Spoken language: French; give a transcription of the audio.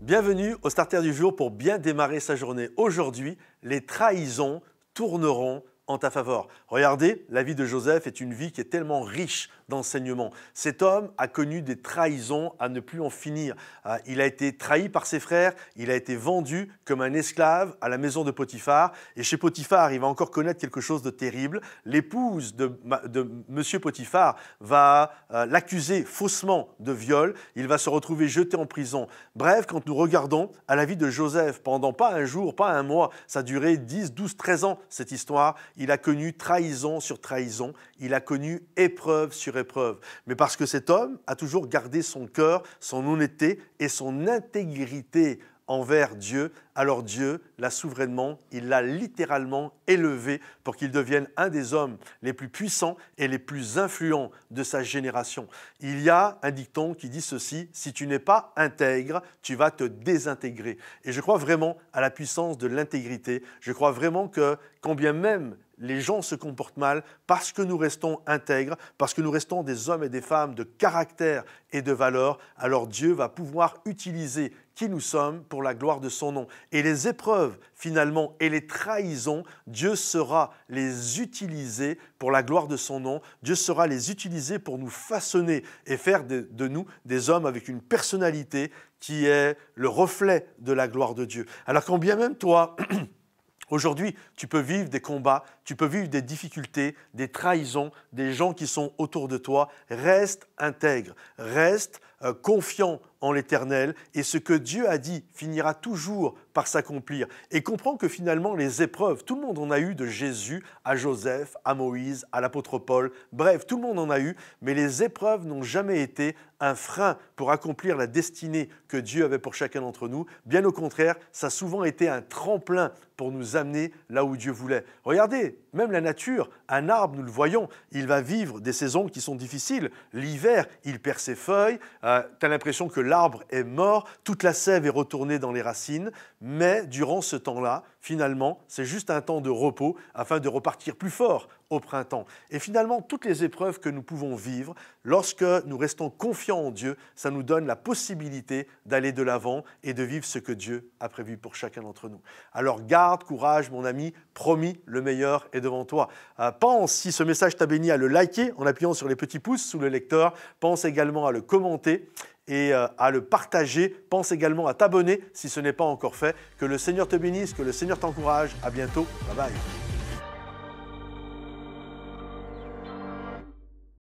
Bienvenue au Starter du jour pour bien démarrer sa journée. Aujourd'hui, les trahisons tourneront en ta faveur. Regardez, la vie de Joseph est une vie qui est tellement riche d'enseignements. Cet homme a connu des trahisons à ne plus en finir. Il a été trahi par ses frères, il a été vendu comme un esclave à la maison de Potiphar. Et chez Potiphar, il va encore connaître quelque chose de terrible. L'épouse de monsieur Potiphar va l'accuser faussement de viol. Il va se retrouver jeté en prison. Bref, quand nous regardons à la vie de Joseph, pendant pas un jour, pas un mois, ça a duré 10, 12, 13 ans cette histoire, il a connu trahison sur trahison, il a connu épreuve sur épreuve. Mais parce que cet homme a toujours gardé son cœur, son honnêteté et son intégrité envers Dieu, alors Dieu l'a souverainement, il l'a littéralement élevé pour qu'il devienne un des hommes les plus puissants et les plus influents de sa génération. Il y a un dicton qui dit ceci: si tu n'es pas intègre, tu vas te désintégrer. Et je crois vraiment à la puissance de l'intégrité. Je crois vraiment que quand bien même les gens se comportent mal, parce que nous restons intègres, parce que nous restons des hommes et des femmes de caractère et de valeur, alors Dieu va pouvoir utiliser qui nous sommes pour la gloire de son nom. Et les épreuves, finalement, et les trahisons, Dieu saura les utiliser pour la gloire de son nom. Dieu saura les utiliser pour nous façonner et faire de nous des hommes avec une personnalité qui est le reflet de la gloire de Dieu. Alors quand bien même toi, aujourd'hui, tu peux vivre des combats, tu peux vivre des difficultés, des trahisons, des gens qui sont autour de toi. Reste intègre, reste confiant en l'Éternel et ce que Dieu a dit finira toujours par s'accomplir. Et comprends que finalement les épreuves, tout le monde en a eu, de Jésus à Joseph, à Moïse, à l'apôtre Paul, bref, tout le monde en a eu, mais les épreuves n'ont jamais été un frein pour accomplir la destinée que Dieu avait pour chacun d'entre nous. Bien au contraire, ça a souvent été un tremplin pour nous amener là où Dieu voulait. Regardez, même la nature, un arbre, nous le voyons, il va vivre des saisons qui sont difficiles. L'hiver, il perd ses feuilles, tu as l'impression que l'arbre est mort, toute la sève est retournée dans les racines, mais durant ce temps-là, finalement, c'est juste un temps de repos afin de repartir plus fort au printemps. Et finalement, toutes les épreuves que nous pouvons vivre, lorsque nous restons confiants en Dieu, ça nous donne la possibilité d'aller de l'avant et de vivre ce que Dieu a prévu pour chacun d'entre nous. Alors garde courage, mon ami, promis, le meilleur est devant toi. Pense, si ce message t'a béni, à le liker en appuyant sur les petits pouces sous le lecteur. Pense également à le commenter et à le partager. Pense également à t'abonner si ce n'est pas encore fait. Que le Seigneur te bénisse, que le Seigneur t'encourage. À bientôt. Bye bye.